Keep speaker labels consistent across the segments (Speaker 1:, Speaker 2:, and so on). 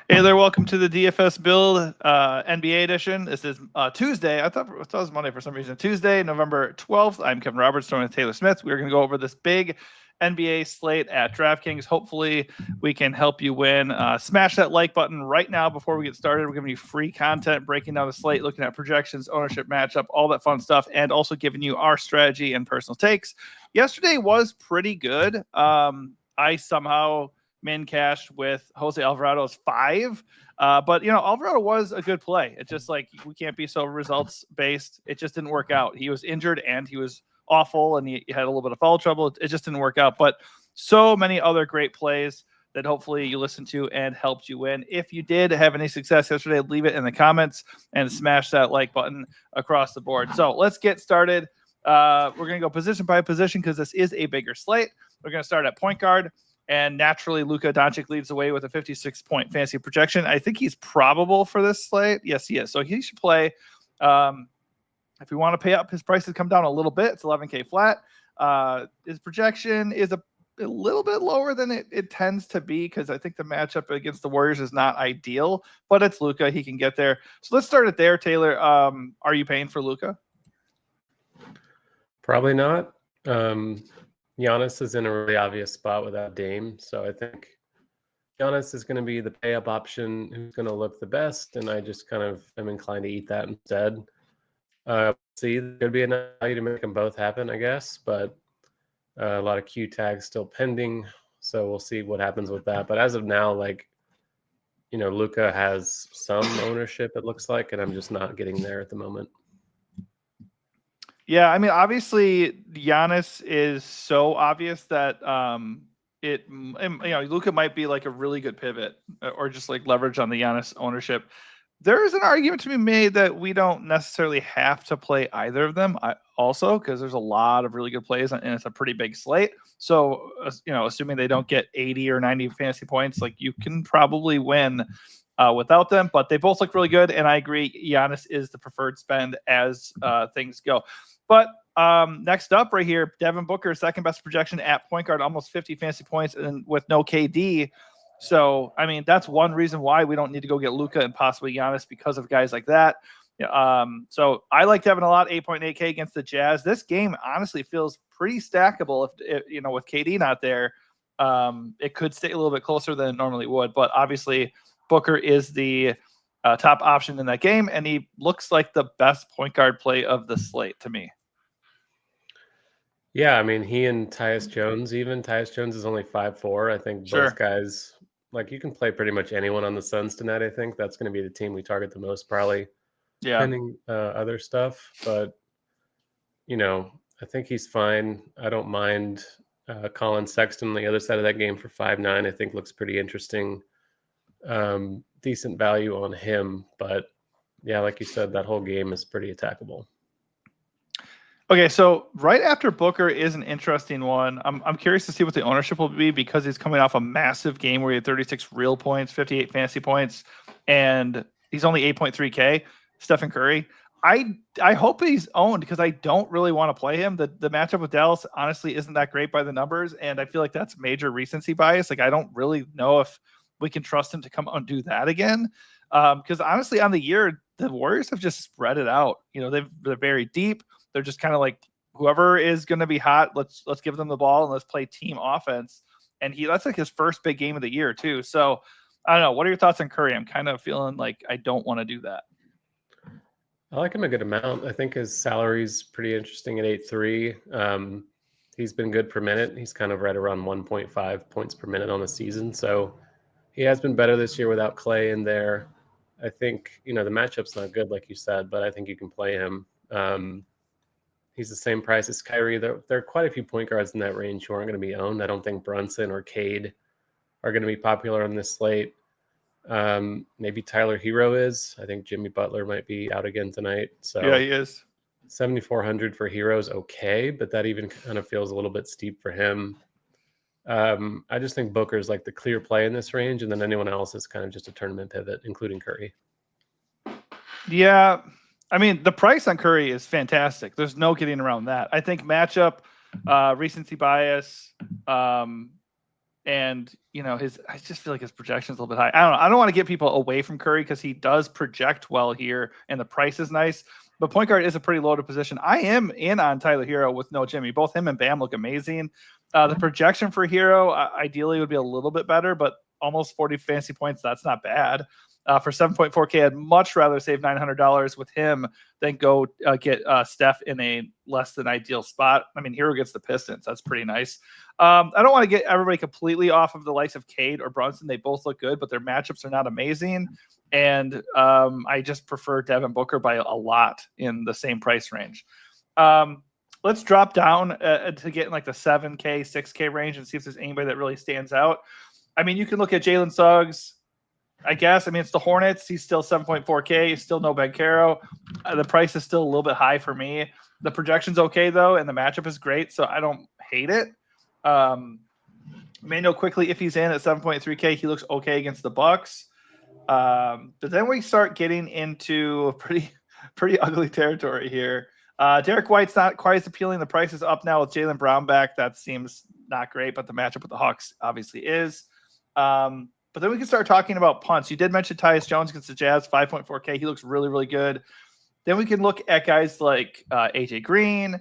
Speaker 1: Hey there, welcome to the DFS Build NBA edition. This is Tuesday. I thought it was Monday for some reason. Tuesday, November 12th. I'm Kevin Roberts, joined with Taylor Smith. We're going to go over this big NBA slate at DraftKings. Hopefully, we can help you win. Smash that like button right now before we get started. We're giving you free content, breaking down the slate, looking at projections, ownership, matchup, all that fun stuff, and also giving you our strategy and personal takes. Yesterday was pretty good. I somehow min cashed with Jose Alvarado's 5. But, Alvarado was a good play. It's just like we can't be so results based. It just didn't work out. He was injured and he was awful and he had a little bit of foul trouble. It just didn't work out. But so many other great plays that hopefully you listened to and helped you win. If you did have any success yesterday, leave it in the comments and smash that like button across the board. So let's get started. We're going to go position by position because this is a bigger slate. We're going to start at point guard. And naturally, Luka Doncic leads the way with a 56-point fantasy projection. I think he's probable for this slate. Yes, he is. So he should play. If we want to pay up, his price has come down a little bit. It's $11K flat. His projection is a little bit lower than it tends to be because I think the matchup against the Warriors is not ideal. But it's Luka. He can get there. So let's start it there, Taylor. Are you paying for Luka?
Speaker 2: Probably not. Giannis is in a really obvious spot without Dame, so I think Giannis is going to be the pay-up option who's going to look the best, and I just kind of am inclined to eat that instead. See, there could be enough value to make them both happen, I guess, but a lot of Q tags still pending, so we'll see what happens with that. But as of now, Luka has some ownership, it looks like, and I'm just not getting there at the moment.
Speaker 1: Yeah, I mean, obviously, Giannis is so obvious that Luka might be like a really good pivot or just like leverage on the Giannis ownership. There is an argument to be made that we don't necessarily have to play either of them also because there's a lot of really good plays and it's a pretty big slate. So, assuming they don't get 80 or 90 fantasy points, like you can probably win without them, but they both look really good. And I agree, Giannis is the preferred spend as things go. But next up right here, Devin Booker, second best projection at point guard, almost 50 fantasy points and with no KD. So, I mean, that's one reason why we don't need to go get Luka and possibly Giannis because of guys like that. So I like Devin a lot, 8.8K against the Jazz. This game honestly feels pretty stackable if with KD not there. It could stay a little bit closer than it normally would, but obviously Booker is the top option in that game, and he looks like the best point guard play of the slate to me.
Speaker 2: Yeah, I mean, he and Tyus Jones, even Tyus Jones is only 5'4". I think both guys, you can play pretty much anyone on the Suns tonight. I think that's going to be the team we target the most, probably. Yeah. Depending other stuff, but I think he's fine. I don't mind Colin Sexton on the other side of that game for 5'9". I think looks pretty interesting. Decent value on him, but yeah, like you said, that whole game is pretty attackable.
Speaker 1: Okay, so right after Booker is an interesting one. I'm curious to see what the ownership will be because he's coming off a massive game where he had 36 real points, 58 fantasy points, and he's only 8.3K. Stephen Curry. I hope he's owned because I don't really want to play him. The matchup with Dallas honestly isn't that great by the numbers, and I feel like that's major recency bias. Like I don't really know if we can trust him to come out and do that again. Because honestly, on the year, the Warriors have just spread it out. They're very deep. They're just kind of like whoever is going to be hot. Let's give them the ball and let's play team offense. And that's like his first big game of the year too. So I don't know. What are your thoughts on Curry? I'm kind of feeling like I don't want to do that.
Speaker 2: I like him a good amount. I think his salary's pretty interesting at 8.3. He's been good per minute. He's kind of right around 1.5 points per minute on the season. So he has been better this year without Clay in there. I think, the matchup's not good, like you said, but I think you can play him. He's the same price as Kyrie. There are quite a few point guards in that range who aren't going to be owned. I don't think Brunson or Cade are going to be popular on this slate. Maybe Tyler Hero is. I think Jimmy Butler might be out again tonight. So
Speaker 1: yeah, he is.
Speaker 2: 7,400 for Hero is okay, but that even kind of feels a little bit steep for him. I just think Booker's like the clear play in this range, and then anyone else is kind of just a tournament pivot, including Curry.
Speaker 1: Yeah, I mean, the price on Curry is fantastic. There's no getting around that. I think matchup, recency bias, And, I just feel like his projection is a little bit high. I don't know. I don't want to get people away from Curry because he does project well here and the price is nice. But point guard is a pretty loaded position. I am in on Tyler Hero with no Jimmy. Both him and Bam look amazing. The projection for Hero ideally would be a little bit better, but almost 40 fantasy points, that's not bad. For 7.4K, I'd much rather save $900 with him than go get Steph in a less than ideal spot. I mean, Hero gets the Pistons. That's pretty nice. I don't want to get everybody completely off of the likes of Cade or Brunson. They both look good, but their matchups are not amazing. And I just prefer Devin Booker by a lot in the same price range. Let's drop down to get in like the 7K, 6K range and see if there's anybody that really stands out. I mean, you can look at Jalen Suggs, I guess. I mean, it's the Hornets. He's still 7.4K. He's still no Banchero. The price is still a little bit high for me. The projection's okay, though, and the matchup is great, so I don't hate it. Manuel quickly, if he's in at 7.3K, he looks okay against the Bucks. But then we start getting into pretty ugly territory here. Derek White's not quite as appealing. The price is up now with Jaylen Brown back. That seems not great, but the matchup with the Hawks obviously is. But then we can start talking about punts. You did mention Tyus Jones against the Jazz, 5.4K. He looks really, really good. Then we can look at guys like AJ Green,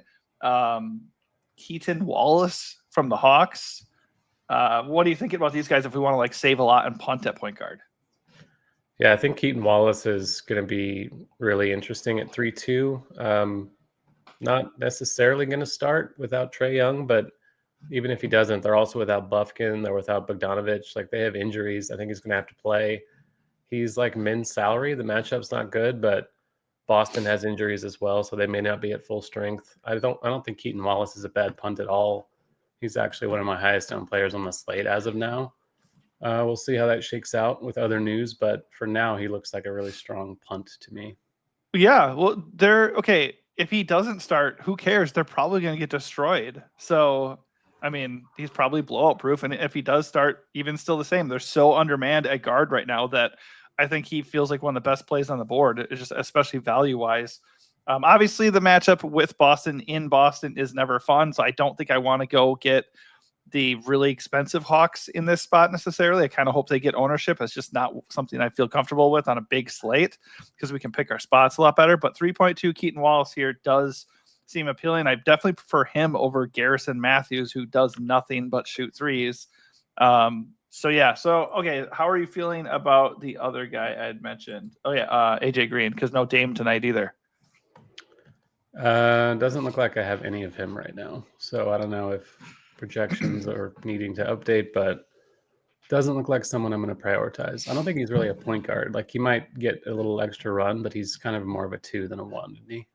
Speaker 1: Keaton Wallace from the Hawks. What are you thinking about these guys if we want to like save a lot and punt at point guard?
Speaker 2: Yeah, I think Keaton Wallace is going to be really interesting at 3-2. Not necessarily going to start without Trae Young, but even if he doesn't, they're also without Bufkin. They're without Bogdanovich. Like, they have injuries. I think he's going to have to play. He's like min salary. The matchup's not good, but Boston has injuries as well, so they may not be at full strength. I don't think Keaton Wallace is a bad punt at all. He's actually one of my highest owned players on the slate as of now. We'll see how that shakes out with other news, but for now, he looks like a really strong punt to me.
Speaker 1: Yeah, well, okay. If he doesn't start, who cares? They're probably going to get destroyed. So, I mean, he's probably blowout proof. And if he does start, even still the same. They're so undermanned at guard right now that I think he feels like one of the best plays on the board, it's just especially value wise. Obviously, the matchup with Boston in Boston is never fun. So I don't think I want to go get the really expensive Hawks in this spot necessarily. I kind of hope they get ownership. It's just not something I feel comfortable with on a big slate because we can pick our spots a lot better. But 3.2 Keaton Wallace here does seem appealing. I definitely prefer him over Garrison Matthews, who does nothing but shoot threes. Okay. How are you feeling about the other guy I had mentioned? Oh yeah, AJ Green, because no Dame tonight either.
Speaker 2: Doesn't look like I have any of him right now. So I don't know if projections are needing to update, but doesn't look like someone I'm going to prioritize. I don't think he's really a point guard. Like, he might get a little extra run, but he's kind of more of a 2 than a 1, isn't he?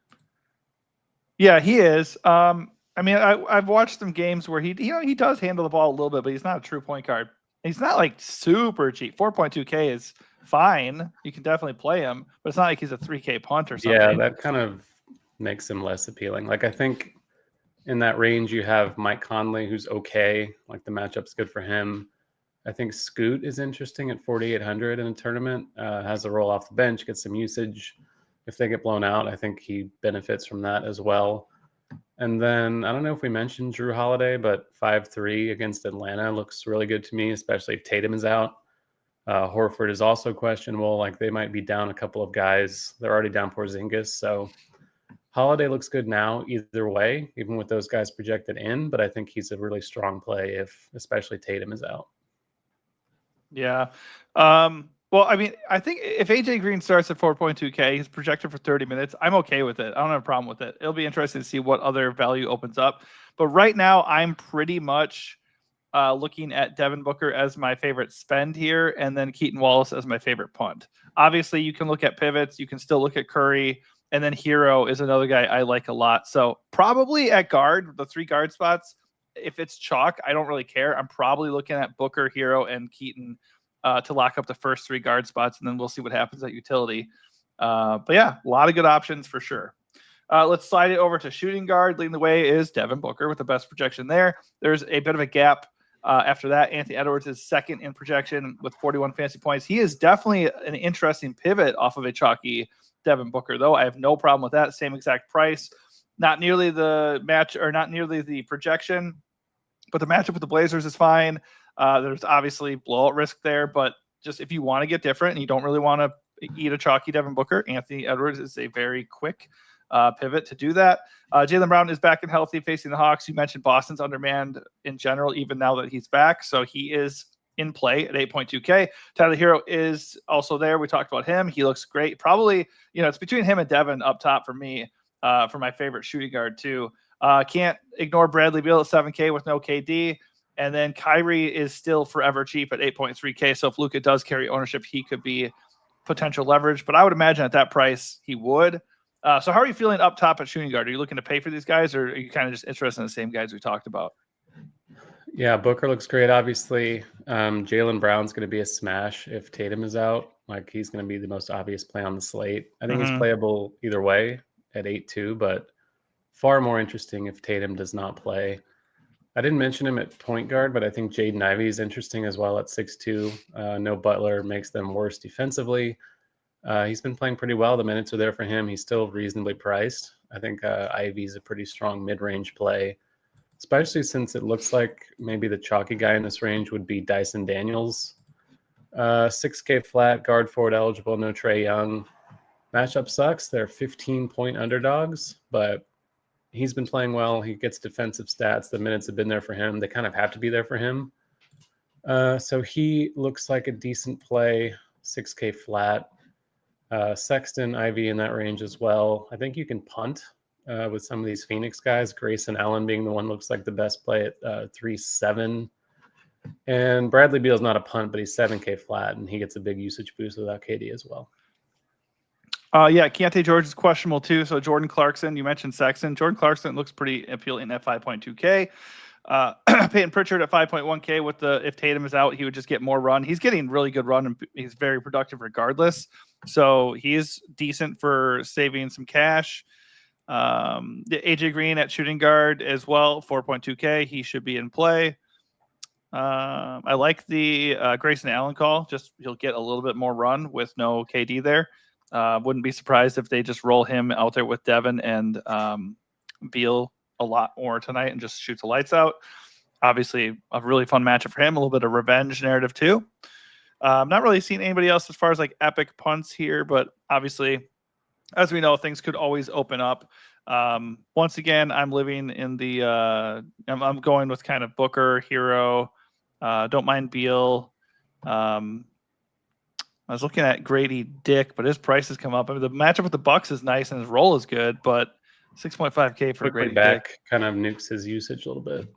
Speaker 1: Yeah, he is. I mean, I've watched some games where he does handle the ball a little bit, but he's not a true point guard. He's not like super cheap. 4.2K is fine. You can definitely play him, but it's not like he's a 3K punt or something.
Speaker 2: Yeah, that kind of makes him less appealing. Like, I think in that range, you have Mike Conley, who's okay. Like, the matchup's good for him. I think Scoot is interesting at 4,800 in a tournament. Has a roll off the bench, gets some usage. If they get blown out, I think he benefits from that as well. And then I don't know if we mentioned Drew Holiday, but 5-3 against Atlanta looks really good to me, especially if Tatum is out. Horford is also questionable. Like, they might be down a couple of guys. They're already down Porzingis, so Holiday looks good now either way, even with those guys projected in, but I think he's a really strong play if especially Tatum is out.
Speaker 1: Yeah. Well, I mean, I think if AJ Green starts at 4.2K, he's projected for 30 minutes. I'm okay with it. I don't have a problem with it. It'll be interesting to see what other value opens up. But right now, I'm pretty much looking at Devin Booker as my favorite spend here, and then Keaton Wallace as my favorite punt. Obviously, you can look at pivots. You can still look at Curry. And then Hero is another guy I like a lot. So probably at guard, the 3 guard spots, if it's chalk, I don't really care. I'm probably looking at Booker, Hero, and Keaton to lock up the first 3 guard spots, and then we'll see what happens at utility. But yeah, a lot of good options for sure. Let's slide it over to shooting guard. Leading the way is Devin Booker with the best projection there. There's a bit of a gap after that. Anthony Edwards is second in projection with 41 fantasy points. He is definitely an interesting pivot off of a chalky Devin Booker, though. I have no problem with that. Same exact price. Not nearly the match, or not nearly the projection, but the matchup with the Blazers is fine. There's obviously blowout risk there, but just if you want to get different and you don't really want to eat a chalky Devin Booker, Anthony Edwards is a very quick pivot to do that. Jaylen Brown is back and healthy facing the Hawks. You mentioned Boston's undermanned in general, even now that he's back. So he is in play at 8.2K. Tyler Hero is also there. We talked about him. He looks great. Probably, it's between him and Devin up top for me, for my favorite shooting guard too. Can't ignore Bradley Beal at 7K with no KD. And then Kyrie is still forever cheap at 8.3K. So if Luka does carry ownership, he could be potential leverage. But I would imagine at that price, he would. So how are you feeling up top at shooting guard? Are you looking to pay for these guys, or are you kind of just interested in the same guys we talked about?
Speaker 2: Yeah, Booker looks great, obviously. Jaylen Brown's going to be a smash if Tatum is out. Like, he's going to be the most obvious play on the slate. I think he's playable either way at 8.2, but far more interesting if Tatum does not play. I didn't mention him at point guard, but I think Jaden Ivey is interesting as well at 6'2". No Butler makes them worse defensively. He's been playing pretty well. The minutes are there for him. He's still reasonably priced. I think Ivey's a pretty strong mid-range play, especially since it looks like maybe the chalky guy in this range would be Dyson Daniels. 6K flat, guard forward eligible, no Trae Young. Matchup sucks. They're 15-point underdogs, but he's been playing well. He gets defensive stats. The minutes have been there for him. They kind of have to be there for him. So he looks like a decent play, 6K flat. Sexton, Ivy in that range as well. I think you can punt with some of these Phoenix guys. Grayson Allen being the one looks like the best play at 3.7. And Bradley Beal's not a punt, but he's 7K flat, and he gets a big usage boost without KD as well.
Speaker 1: Yeah, Keontae George is questionable too. So Jordan Clarkson, you mentioned Sexton. Jordan Clarkson looks pretty appealing at 5.2K. Peyton Pritchard at 5.1K with if Tatum is out, he would just get more run. He's getting really good run, and he's very productive regardless. So he's decent for saving some cash. The AJ Green at shooting guard as well, 4.2K. He should be in play. I like the Grayson Allen call. Just he'll get a little bit more run with no KD there. Wouldn't be surprised if they just roll him out there with Devin and Beal a lot more tonight and just shoot the lights out. Obviously, a really fun matchup for him. A little bit of revenge narrative too. Not really seeing anybody else as far as like epic punts here, but obviously, as we know, things could always open up. Once again, I'm living in the I'm going with kind of Booker, Hero. Don't mind Beal. I was looking at Grady Dick, but his price has come up. I mean, the matchup with the Bucks is nice and his role is good, but 6.5K for Grady Dick
Speaker 2: kind of nukes his usage a little bit.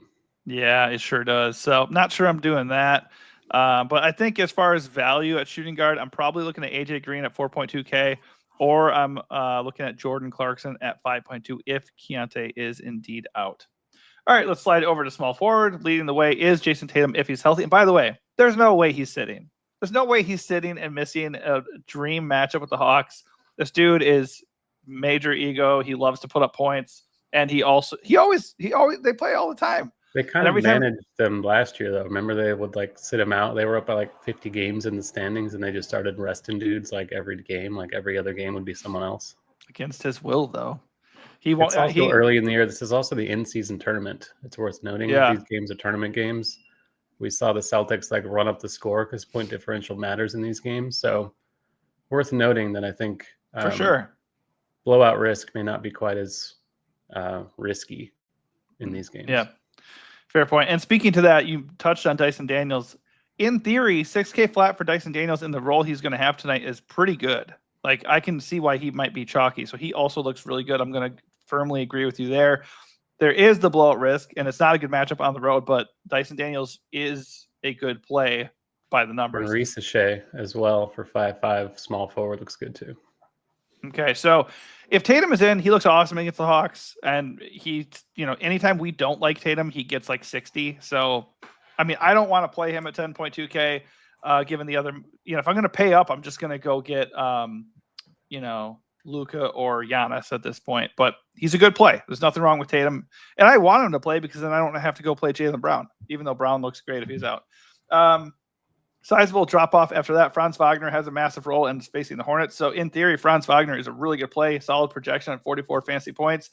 Speaker 1: Yeah, it sure does. So not sure I'm doing that. But I think as far as value at shooting guard, I'm probably looking at AJ Green at 4.2K, or I'm looking at Jordan Clarkson at 5.2 if Keontae is indeed out. All right, let's slide over to small forward. Leading the way is Jason Tatum if he's healthy. And by the way, there's no way he's sitting. There's no way he's sitting and missing a dream matchup with the Hawks. This dude is major ego. He loves to put up points, and he always they play all the time.
Speaker 2: They kind of managed them last year, though. Remember, they would like sit them out. They were up by like 50 games in the standings, and they just started resting dudes like every game. Like every other game would be someone else.
Speaker 1: Against his will, though.
Speaker 2: It's also early in the year. This is also the in-season tournament. It's worth noting that these games are tournament games. We saw the Celtics like run up the score because point differential matters in these games. So worth noting that I think
Speaker 1: for sure
Speaker 2: blowout risk may not be quite as risky in these games.
Speaker 1: Yeah, fair point. And speaking to that, you touched on Dyson Daniels. In theory, 6K flat for Dyson Daniels in the role he's going to have tonight is pretty good. Like, I can see why he might be chalky. So he also looks really good. I'm going to firmly agree with you there. There is the blowout risk, and it's not a good matchup on the road, but Dyson Daniels is a good play by the numbers.
Speaker 2: And Ricochet as well for 5.5 small forward looks good too.
Speaker 1: Okay, so if Tatum is in, he looks awesome against the Hawks, and he, anytime we don't like Tatum, he gets like 60. So, I mean, I don't want to play him at 10.2K, given the other, if I'm going to pay up, I'm just going to go get, Luka or Giannis at this point, but he's a good play. There's nothing wrong with Tatum, and I want him to play because then I don't have to go play Jaylen Brown, even though Brown looks great if he's out. Sizable drop off after that. Franz Wagner has a massive role and is facing the Hornets. So in theory, Franz Wagner is a really good play, solid projection at 44 fantasy points.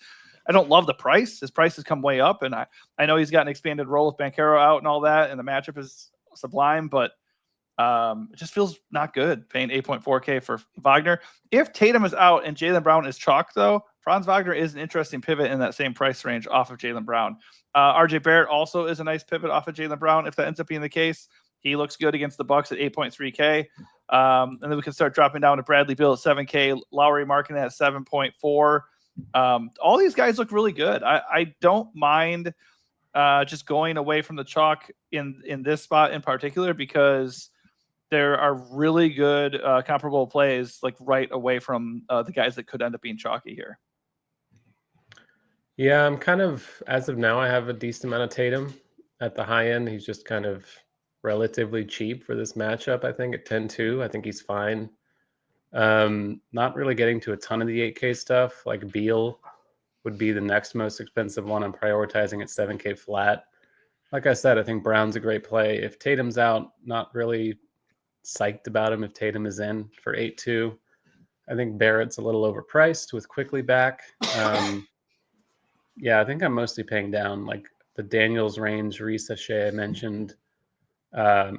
Speaker 1: I don't love the price. His price has come way up, and I know he's got an expanded role with Banchero out and all that, and the matchup is sublime, but it just feels not good paying 8.4K for Wagner. If Tatum is out and Jaylen Brown is chalk, though, Franz Wagner is an interesting pivot in that same price range off of Jaylen Brown. RJ Barrett also is a nice pivot off of Jaylen Brown if that ends up being the case. He looks good against the Bucks at 8.3K. And then we can start dropping down to Bradley Beal at 7K, Lowry marking at 7.4. All these guys look really good. I don't mind just going away from the chalk in this spot in particular, because there are really good comparable plays like right away from the guys that could end up being chalky here.
Speaker 2: Yeah, I'm kind of, as of now, I have a decent amount of Tatum at the high end. He's just kind of relatively cheap for this matchup, I think, at 10-2. I think he's fine. Not really getting to a ton of the 8K stuff. Like Beal would be the next most expensive one I'm prioritizing at 7K flat. Like I said, I think Brown's a great play. If Tatum's out, not really psyched about him if Tatum is in for 8-2. I think Barrett's a little overpriced with Quickly back. Yeah, I think I'm mostly paying down. Like the Daniels range, Risa Shea I mentioned.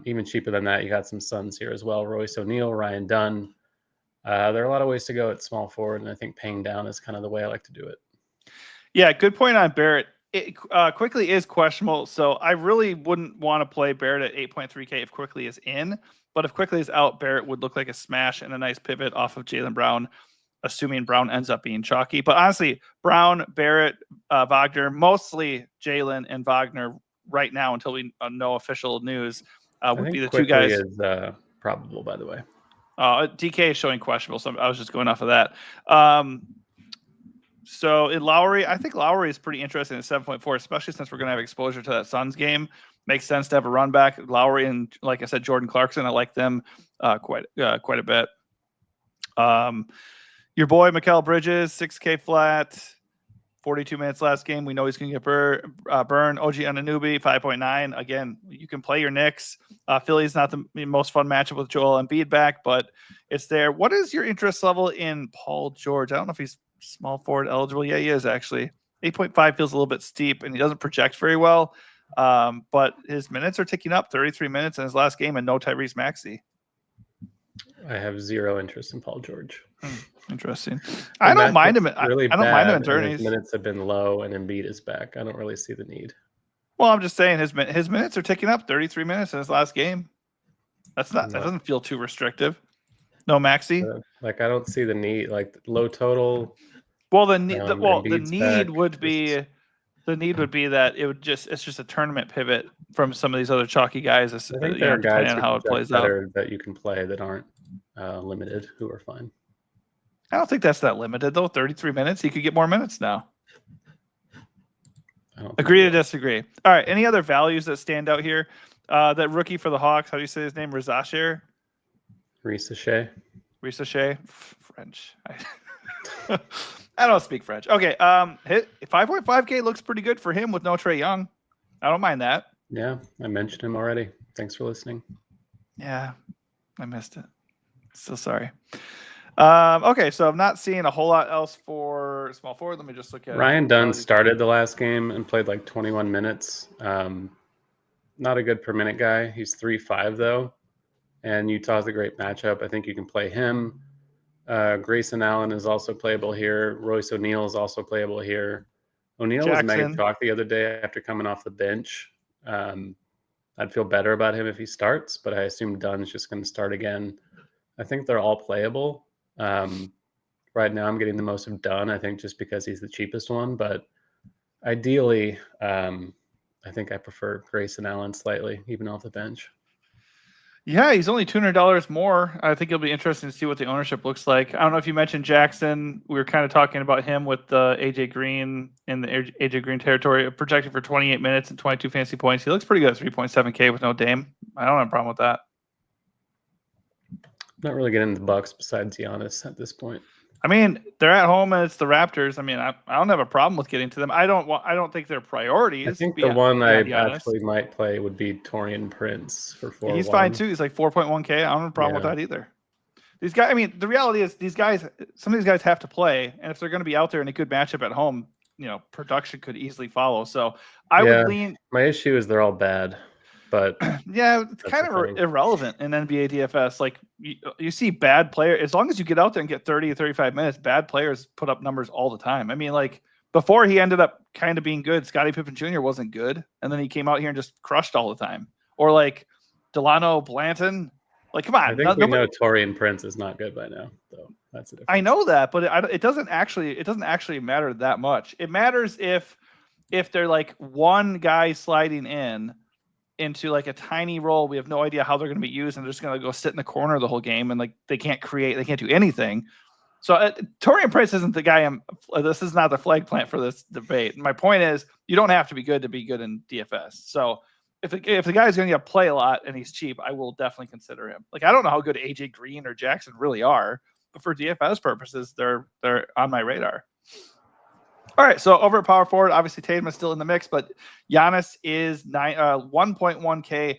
Speaker 2: Even cheaper than that, you got some Suns here as well. Royce O'Neal, Ryan Dunn. There are a lot of ways to go at small forward, and I think paying down is kind of the way I like to do it.
Speaker 1: Yeah, good point on Barrett. It Quickly is questionable, so I really wouldn't want to play Barrett at 8.3K if Quickly is in. But if Quickly is out, Barrett would look like a smash and a nice pivot off of Jaylen Brown, assuming Brown ends up being chalky. But honestly, Brown, Barrett, Wagner, mostly Jaylen and Wagner right now until we know official news would be the two guys.
Speaker 2: Is probable, by the way.
Speaker 1: DK is showing questionable, so I was just going off of that. So in Lowry, I think Lowry is pretty interesting at 7.4, especially since we're going to have exposure to that Suns game. Makes sense to have a run back. Lowry and, like I said, Jordan Clarkson, I like them quite a bit. Your boy Mikal Bridges, 6K flat, 42 minutes last game. We know he's going to get burned. OG Anunoby, 5.9. Again, you can play your Knicks. Philly's not the most fun matchup with Joel Embiid back, but it's there. What is your interest level in Paul George? I don't know if he's small forward eligible. Yeah, he is actually. 8.5 feels a little bit steep, and he doesn't project very well. But his minutes are ticking up. 33 minutes in his last game, and no Tyrese Maxey.
Speaker 2: I have zero interest in Paul George.
Speaker 1: Interesting. I don't mind him.
Speaker 2: Really
Speaker 1: I don't mind him in tourneys.
Speaker 2: His minutes have been low, and Embiid is back. I don't really see the need.
Speaker 1: Well, I'm just saying his minutes are ticking up. 33 minutes in his last game. That doesn't feel too restrictive. No Maxey.
Speaker 2: I don't see the need. Like low total.
Speaker 1: Well, the need would be that it's just a tournament pivot from some of these other chalky guys.
Speaker 2: I think there are guys
Speaker 1: on how it plays
Speaker 2: out
Speaker 1: out
Speaker 2: that you can play that aren't limited, who are fine.
Speaker 1: I don't think that's that limited though. 33 minutes. He could get more minutes now. Agree to disagree. All right. Any other values that stand out here? That rookie for the Hawks. How do you say his name? Risa Shea. French. I don't speak French. Okay. 5.5K looks pretty good for him with no Trae Young. I don't mind that.
Speaker 2: Yeah, I mentioned him already. Thanks for listening.
Speaker 1: Yeah, I missed it. So sorry. Okay, so I'm not seeing a whole lot else for small forward. Let me just look at
Speaker 2: Ryan Dunn started the last game and played like 21 minutes. Not a good per minute guy. He's 3.5 though, and Utah's a great matchup. I think you can play him. Grayson Allen is also playable here. Royce O'Neal is also playable here. O'Neal was mega chalk the other day after coming off the bench. I'd feel better about him if he starts, but I assume Dunn's just going to start again. I think they're all playable. Right now I'm getting the most of Dunn, I think, just because he's the cheapest one. But ideally, I think I prefer Grayson Allen slightly, even off the bench.
Speaker 1: Yeah, he's only $200 more. I think it'll be interesting to see what the ownership looks like. I don't know if you mentioned Jackson. We were kind of talking about him with AJ Green in the AJ Green territory, projected for 28 minutes and 22 fantasy points. He looks pretty good at 3.7K with no Dame. I don't have a problem with that.
Speaker 2: Not really getting the Bucks besides Giannis at this point.
Speaker 1: I mean, they're at home and it's the Raptors. I mean, I don't have a problem with getting to them. I don't think they're priorities.
Speaker 2: I think the one I actually might play would be Taurean Prince for 4.
Speaker 1: He's fine too. He's like 4.1K. I don't have a problem with that either. These guys. I mean, the reality is some of these guys have to play, and if they're going to be out there in a good matchup at home, production could easily follow. So I would lean.
Speaker 2: My issue is they're all bad, but
Speaker 1: yeah, it's kind of irrelevant in NBA DFS. Like you see bad player, as long as you get out there and get 30 to 35 minutes, bad players put up numbers all the time. I mean, like before he ended up kind of being good, Scottie Pippen Jr. wasn't good. And then he came out here and just crushed all the time. Or like Delano Blanton. Like, come on.
Speaker 2: I think we know Taurean Prince is not good by now, though. That's a difference.
Speaker 1: I know that, but it doesn't actually matter that much. It matters if they're like one guy sliding into like a tiny role. We have no idea how they're going to be used, and they're just going to go sit in the corner the whole game, and like they can't do anything. So Taurean Prince isn't the guy. This is not the flag plant for this debate. My point is, you don't have to be good in DFS. So if the guy's going to play a lot and he's cheap, I will definitely consider him. Like I don't know how good AJ Green or Jackson really are, but for DFS purposes, they're on my radar. All right, so over at power forward, obviously Tatum is still in the mix, but Giannis is 1.1K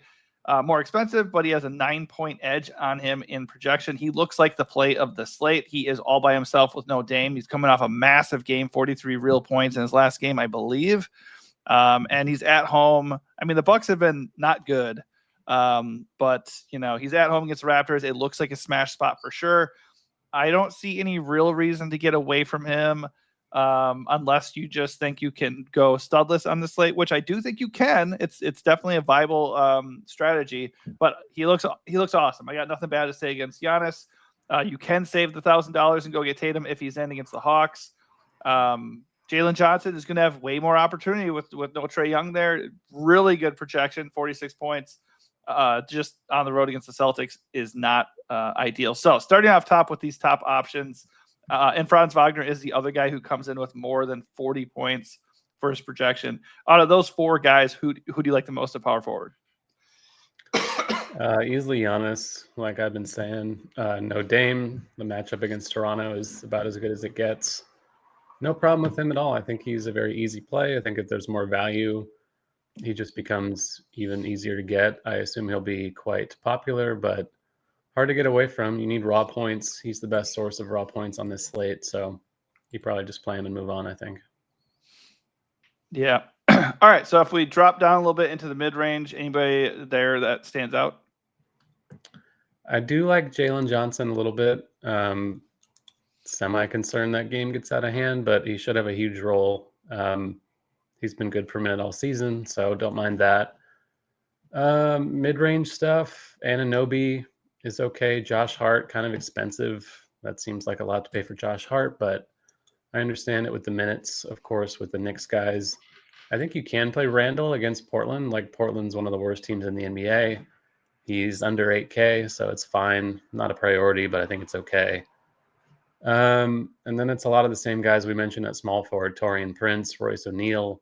Speaker 1: more expensive, but he has a 9-point edge on him in projection. He looks like the play of the slate. He is all by himself with no Dame. He's coming off a massive game, 43 real points in his last game, I believe. And he's at home. I mean, the Bucks have been not good, but he's at home against the Raptors. It looks like a smash spot for sure. I don't see any real reason to get away from him, unless you just think you can go studless on the slate, which I do think you can. It's definitely a viable strategy. But he looks awesome. I got nothing bad to say against Giannis. You can save the $1,000 and go get Tatum if he's in against the Hawks. Jalen Johnson is going to have way more opportunity with no Trae Young there. Really good projection, 46 points. Just on the road against the Celtics is not ideal. So starting off top with these top options, and Franz Wagner is the other guy who comes in with more than 40 points for his projection. Out of those four guys, who do you like the most at power forward?
Speaker 2: Easily Giannis, like I've been saying. No Dame. The matchup against Toronto is about as good as it gets. No problem with him at all. I think he's a very easy play. I think if there's more value, he just becomes even easier to get. I assume he'll be quite popular, but hard to get away from. You need raw points. He's the best source of raw points on this slate, so you probably just play him and move on, I think.
Speaker 1: Yeah. All right, so if we drop down a little bit into the mid-range, anybody there that stands out?
Speaker 2: I do like Jalen Johnson a little bit. Semi-concerned that game gets out of hand, but he should have a huge role. He's been good per minute all season, so don't mind that. Mid-range stuff, Anunoby is okay. Josh Hart, kind of expensive. That seems like a lot to pay for Josh Hart, but I understand it with the minutes, of course, with the Knicks guys. I think you can play Randall against Portland. Like Portland's one of the worst teams in the NBA. He's under 8K, so it's fine. Not a priority, but I think it's okay. And then it's a lot of the same guys we mentioned at small forward: Taurean Prince, Royce O'Neal,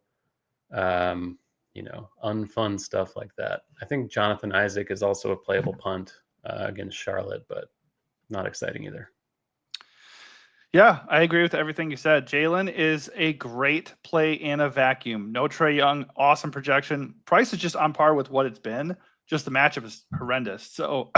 Speaker 2: unfun stuff like that. I think Jonathan Isaac is also a playable punt against Charlotte, but not exciting either.
Speaker 1: Yeah, I agree with everything you said. Jalen is a great play in a vacuum. No Trae Young, awesome projection. Price is just on par with what it's been. Just the matchup is horrendous. So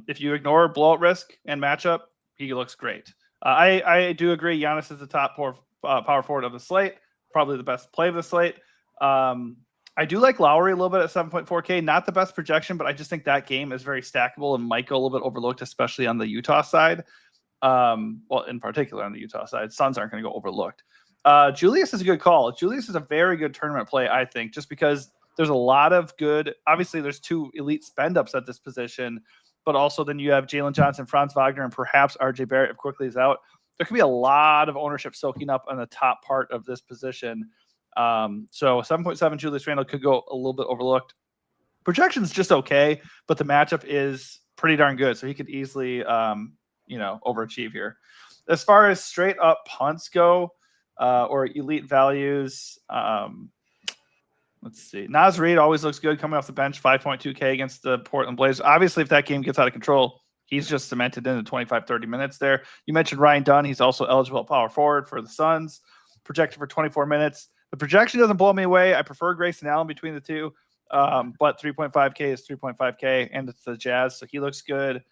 Speaker 1: if you ignore blowout risk and matchup, he looks great. I do agree. Giannis is the top power forward of the slate, probably the best play of the slate. I do like Lowry a little bit at 7.4K. Not the best projection, but I just think that game is very stackable and might go a little bit overlooked, especially on the Utah side. Well, in particular on the Utah side, Suns aren't going to go overlooked. Julius is a good call. Julius is a very good tournament play, I think, just because there's a lot of good. Obviously, there's two elite spend ups at this position, but also then you have Jalen Johnson, Franz Wagner, and perhaps RJ Barrett if quickly is out. There could be a lot of ownership soaking up on the top part of this position. So 7.7 Julius Randle could go a little bit overlooked. Projection's just okay, but the matchup is pretty darn good, so he could easily overachieve here. As far as straight up punts go, or elite values, let's see. Naz Reid always looks good coming off the bench, 5.2K against the Portland Blazers. Obviously, if that game gets out of control, he's just cemented into 25, 30 minutes there. You mentioned Ryan Dunn. He's also eligible at power forward for the Suns, projected for 24 minutes. The projection doesn't blow me away. I prefer Grayson Allen between the two, but 3.5K is 3.5K, and it's the Jazz, so he looks good.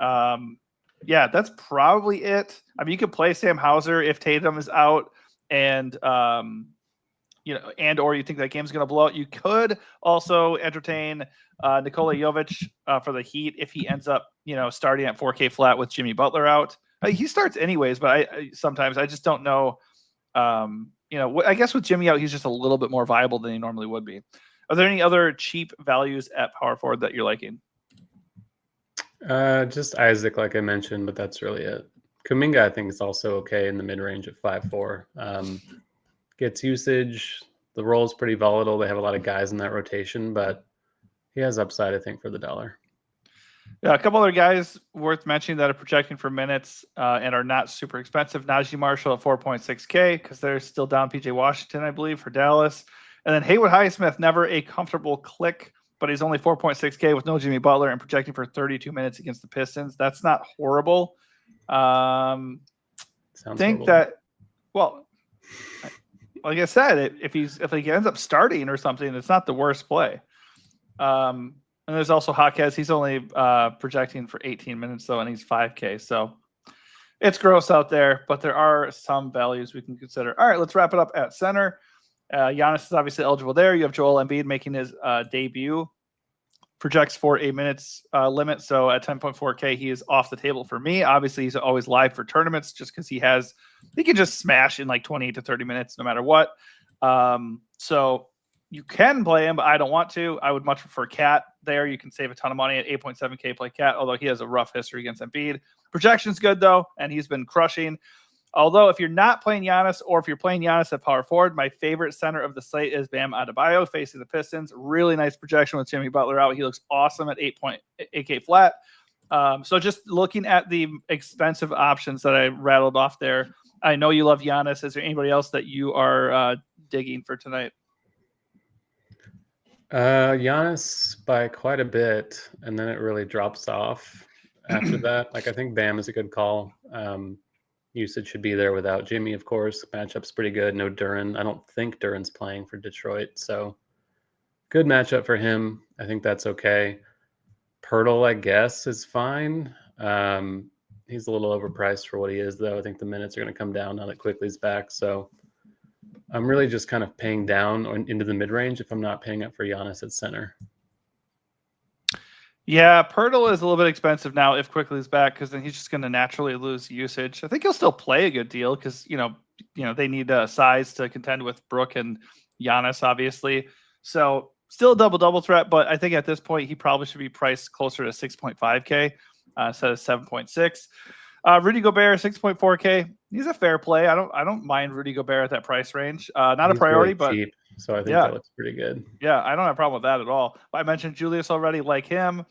Speaker 1: Yeah, that's probably it. I mean, you could play Sam Hauser if Tatum is out. and or you think that game's going to blow out, you could also entertain Nikola Jovic for the Heat if he ends up, starting at 4K flat with Jimmy Butler out. He starts anyways, but I sometimes I just don't know. I guess with Jimmy out, he's just a little bit more viable than he normally would be. Are there any other cheap values at power forward that you're liking?
Speaker 2: Just Isaac, like I mentioned, but that's really it. Kuminga, I think, is also okay in the mid-range at 5.4. Gets usage. The role is pretty volatile. They have a lot of guys in that rotation, but he has upside, I think, for the dollar.
Speaker 1: Yeah, a couple other guys worth mentioning that are projecting for minutes and are not super expensive. Najee Marshall at 4.6K because they're still down PJ Washington, I believe, for Dallas. And then Haywood Highsmith, never a comfortable click, but he's only 4.6K with no Jimmy Butler and projecting for 32 minutes against the Pistons. That's not horrible.
Speaker 2: Sounds
Speaker 1: think
Speaker 2: horrible.
Speaker 1: that, well, like I said, if he ends up starting or something, it's not the worst play. And there's also Jaquez. He's only projecting for 18 minutes though, and he's 5K. So it's gross out there, but there are some values we can consider. All right, let's wrap it up at center. Giannis is obviously eligible there. You have Joel Embiid making his debut. Projects for a minutes limit. So at 10.4K, he is off the table for me. Obviously, he's always live for tournaments just because he can just smash in like 28 to 30 minutes no matter what. So you can play him, but I don't want to. I would much prefer Cat there. You can save a ton of money at 8.7K play Cat, although he has a rough history against Embiid. Projection's good though, and he's been crushing. Although if you're not playing Giannis or if you're playing Giannis at power forward, my favorite center of the slate is Bam Adebayo facing the Pistons. Really nice projection with Jimmy Butler out. He looks awesome at 8.8K flat. So just looking at the expensive options that I rattled off there, I know you love Giannis. Is there anybody else that you are digging for tonight?
Speaker 2: Giannis by quite a bit, and then it really drops off after that. Like I think Bam is a good call. Usage should be there without Jimmy, of course. Matchup's pretty good. No Duran. I don't think Duran's playing for Detroit, so good matchup for him. I think that's okay. Pirtle, I guess, is fine. He's a little overpriced for what he is, though. I think the minutes are going to come down now that Quickly's back. So I'm really just kind of paying down into the mid-range if I'm not paying up for Giannis at center.
Speaker 1: Yeah, Pirtle is a little bit expensive now if Quickly's back because then he's just going to naturally lose usage. I think he'll still play a good deal because they need size to contend with Brook and Giannis, obviously. So still a double threat, but I think at this point he probably should be priced closer to 6.5K instead of 7.6. Rudy Gobert 6.4K. He's a fair play. I don't mind Rudy Gobert at that price range. Not
Speaker 2: He's
Speaker 1: a priority,
Speaker 2: really
Speaker 1: but
Speaker 2: cheap, so I think that looks pretty good.
Speaker 1: Yeah, I don't have a problem with that at all. I mentioned Julius already, like him.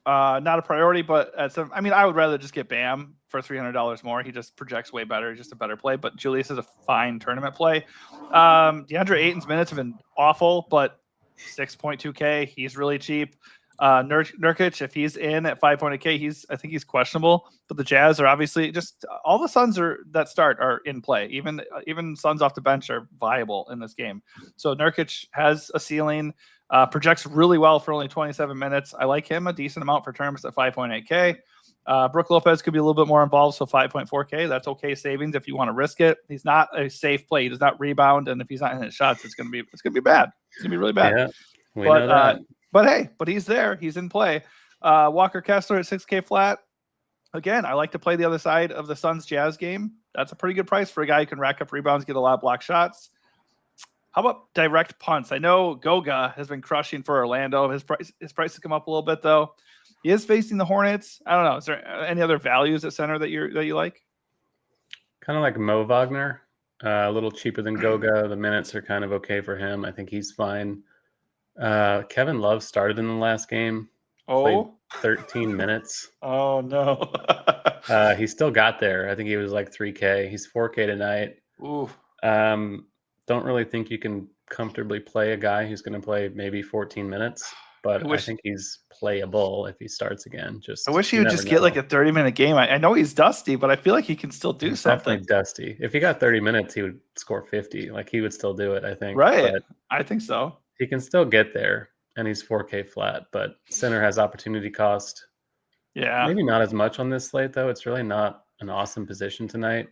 Speaker 1: Not a priority, but I would rather just get Bam for $300 more. He just projects way better, just a better play. But Julius is a fine tournament play. DeAndre Ayton's minutes have been awful, but 6.2K, he's really cheap. Nurkic, if he's in at 5.8K, I think he's questionable. But the Jazz are obviously just all the Suns that start are in play. Even Suns off the bench are viable in this game. So Nurkic has a ceiling. Projects really well for only 27 minutes. I like him a decent amount for terms at 5.8K. Brook Lopez could be a little bit more involved, so 5.4K. That's okay savings if you want to risk it. He's not a safe play. He does not rebound, and if he's not hitting shots, it's gonna be bad. It's gonna be really bad.
Speaker 2: Yeah, we know that.
Speaker 1: But he's there. He's in play. Walker Kessler at 6K flat. Again, I like to play the other side of the Suns Jazz game. That's a pretty good price for a guy who can rack up rebounds, get a lot of block shots. How about direct punts? I know Goga has been crushing for Orlando. His price has come up a little bit though. He is facing the Hornets. I don't know. Is there any other values at center that you like?
Speaker 2: Kind of like Mo Wagner, a little cheaper than Goga. The minutes are kind of okay for him. I think he's fine. Kevin Love started in the last game. Played 13 minutes.
Speaker 1: Oh no.
Speaker 2: He still got there. I think he was like 3K. He's 4K tonight.
Speaker 1: Ooh.
Speaker 2: Don't really think you can comfortably play a guy who's going to play maybe 14 minutes, but I think he's playable if he starts again.
Speaker 1: I wish he would just get like a 30-minute game. I know he's dusty, but I feel like he can still do something.
Speaker 2: Definitely dusty. If he got 30 minutes, he would score 50. Like he would still do it, I think.
Speaker 1: Right.
Speaker 2: But
Speaker 1: I think so.
Speaker 2: He can still get there, and he's 4K flat, but center has opportunity cost.
Speaker 1: Yeah.
Speaker 2: Maybe not as much on this slate, though. It's really not an awesome position tonight.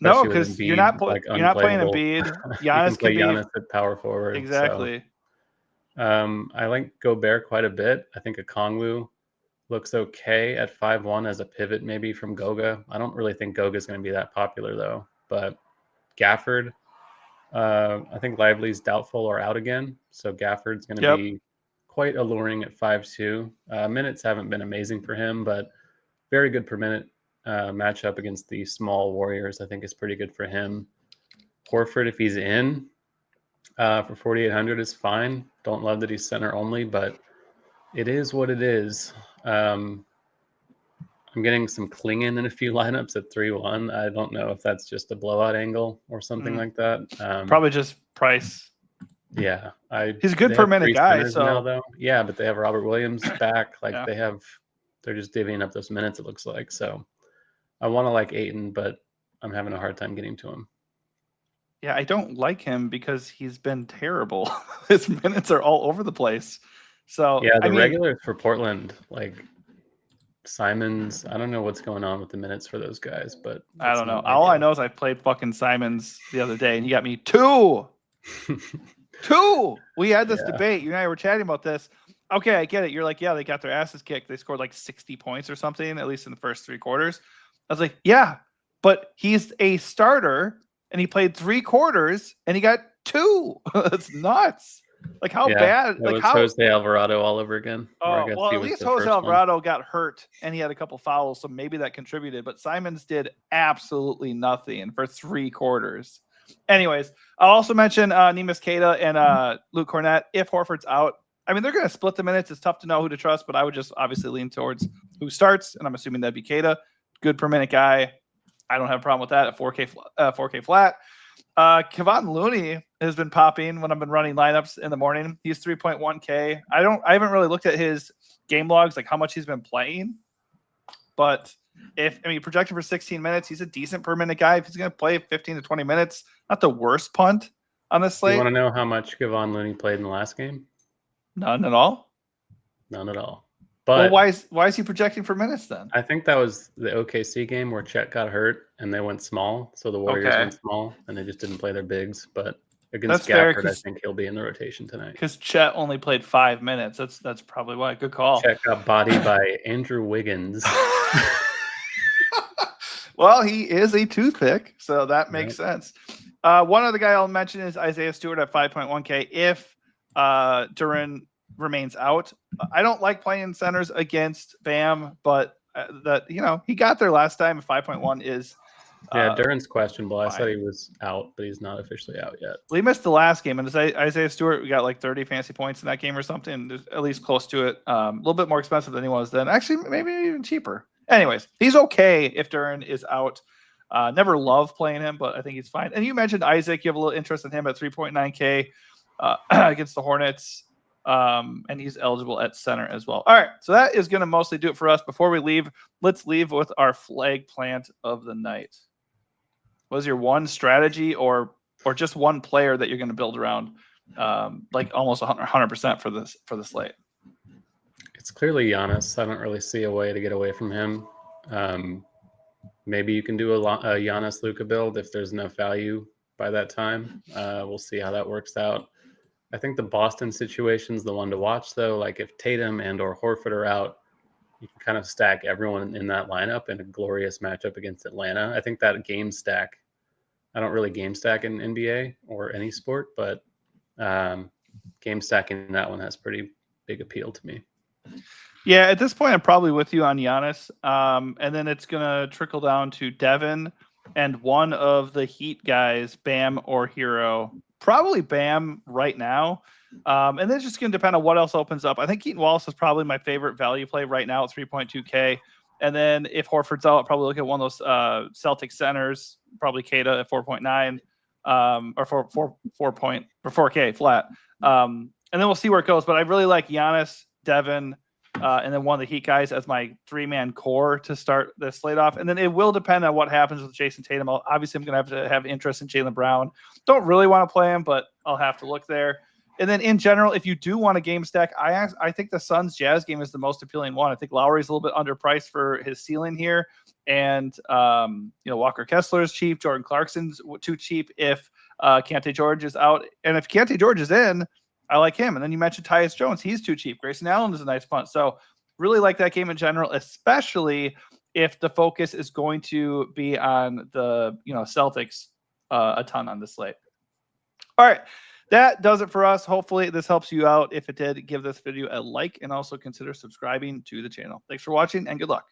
Speaker 1: No,
Speaker 2: especially with
Speaker 1: because you're
Speaker 2: Embiid like
Speaker 1: not playing
Speaker 2: unplayable.
Speaker 1: Embiid.
Speaker 2: You can
Speaker 1: Giannis
Speaker 2: play
Speaker 1: can be
Speaker 2: Giannis at power forward. So
Speaker 1: exactly.
Speaker 2: I like Gobert quite a bit. I think Okongwu looks okay at 5'1" as a pivot, maybe from Goga. I don't really think Goga is going to be that popular though. But Gafford, I think Lively's doubtful or out again, so Gafford's going to
Speaker 1: Yep.
Speaker 2: be quite alluring at 5'2". Minutes haven't been amazing for him, but very good per minute matchup against the small Warriors. I think is pretty good for him. Horford, if he's in for 4,800, is fine. Don't love that he's center only, but it is what it is. I'm getting some Klingon in a few lineups at 3-1. I don't know if that's just a blowout angle or something like that.
Speaker 1: Probably just price.
Speaker 2: Yeah,
Speaker 1: He's a good
Speaker 2: they
Speaker 1: per
Speaker 2: have
Speaker 1: minute
Speaker 2: 3
Speaker 1: guy.
Speaker 2: centers
Speaker 1: So
Speaker 2: now, though. Yeah, but they have Robert Williams back. Like
Speaker 1: yeah.
Speaker 2: they're just divvying up those minutes. It looks like. So I want to like Ayton, but I'm having a hard time getting to him.
Speaker 1: Yeah, I don't like him because he's been terrible. His minutes are all over the place. So
Speaker 2: Yeah,
Speaker 1: I mean,
Speaker 2: regulars for Portland, like Simons. I don't know what's going on with the minutes for those guys, but
Speaker 1: I don't know.
Speaker 2: not
Speaker 1: All I
Speaker 2: ideal.
Speaker 1: know is I played fucking Simons the other day, and he got me 2. 2. We had this debate. You and I were chatting about this. Okay, I get it. You're like, yeah, they got their asses kicked. They scored like 60 points or something, at least in the first 3 quarters. I was like, yeah, but he's a starter, and he played 3 quarters, and he got 2. That's nuts. Like how bad?
Speaker 2: It
Speaker 1: Like
Speaker 2: was
Speaker 1: how?
Speaker 2: Jose Alvarado all over again. Or I
Speaker 1: Oh
Speaker 2: guess
Speaker 1: well,
Speaker 2: he
Speaker 1: at
Speaker 2: was
Speaker 1: least
Speaker 2: the
Speaker 1: Jose
Speaker 2: first one.
Speaker 1: Alvarado got hurt, and he had a couple fouls, so maybe that contributed. But Simons did absolutely nothing for 3 quarters. Anyways, I'll also mention Neemias Queta and Luke Cornett. If Horford's out, I mean, they're going to split the minutes. It's tough to know who to trust, but I would just obviously lean towards who starts, and I'm assuming that'd be Queta. Good per minute guy. I don't have a problem with that at 4K flat. Kevon Looney has been popping when I've been running lineups in the morning. He's 3.1K. I haven't really looked at his game logs, like how much he's been playing, but projected for 16 minutes, he's a decent per minute guy. If he's going to play 15 to 20 minutes, not the worst punt on this slate.
Speaker 2: You want to know how much Kevon Looney played in the last game?
Speaker 1: None at all.
Speaker 2: None at all. But
Speaker 1: well, why is he projecting for minutes then?
Speaker 2: I think that was the OKC game where Chet got hurt and they went small. So the Warriors went small and they just didn't play their bigs. But against Gafford, I think he'll be in the rotation tonight.
Speaker 1: Because Chet only played 5 minutes. That's probably why. Good call.
Speaker 2: Chet got bodied by Andrew Wiggins.
Speaker 1: Well, he is a toothpick, so that makes sense. One other guy I'll mention is Isaiah Stewart at 5.1K. If Duran remains out, I don't like playing centers against Bam, but he got there last time. 5.1 is
Speaker 2: Duran's questionable.
Speaker 1: fine.
Speaker 2: I said he was out, but he's not officially out yet.
Speaker 1: Well, he missed the last game, and Isaiah Stewart, we got like 30 fantasy points in that game or something, at least close to it. A little bit more expensive than he was then. Actually, maybe even cheaper. Anyways, he's okay if Duran is out. Never love playing him, but I think he's fine. And you mentioned Isaac. You have a little interest in him at 3.9K against the Hornets. And he's eligible at center as well. All right, so that is going to mostly do it for us. Before we leave, let's leave with our flag plant of the night. What is your one strategy or just one player that you're going to build around, like almost 100% for the slate?
Speaker 2: It's clearly Giannis. I don't really see a way to get away from him. Maybe you can do a Giannis Luka build if there's enough value by that time. We'll see how that works out. I think the Boston situation is the one to watch, though. Like if Tatum and or Horford are out, you can kind of stack everyone in that lineup in a glorious matchup against Atlanta. I think that game stack, I don't really game stack in NBA or any sport, but game stacking in that one has pretty big appeal to me.
Speaker 1: Yeah, at this point, I'm probably with you on Giannis. And then it's going to trickle down to Devin and one of the Heat guys, Bam or Hero. Probably Bam right now. And then it's just going to depend on what else opens up. I think Keaton Wallace is probably my favorite value play right now at 3.2K. And then if Horford's out, I'll probably look at one of those Celtic centers, probably Queta at 4.9 or 4K flat. And then we'll see where it goes. But I really like Giannis, Devin, and then one of the Heat guys as my 3-man core to start the slate off. And then it will depend on what happens with Jason Tatum. Obviously, I'm going to have interest in Jaylen Brown. Don't really want to play him, but I'll have to look there. And then in general, if you do want a game stack, I think the Suns Jazz game is the most appealing one. I think Lowry's a little bit underpriced for his ceiling here. And, Walker Kessler is cheap. Jordan Clarkson's too cheap if Kante George is out. And if Kante George is in, I like him. And then you mentioned Tyus Jones. He's too cheap. Grayson Allen is a nice punt. So really like that game in general, especially if the focus is going to be on the Celtics a ton on the slate. All right. That does it for us. Hopefully this helps you out. If it did, give this video a like and also consider subscribing to the channel. Thanks for watching and good luck.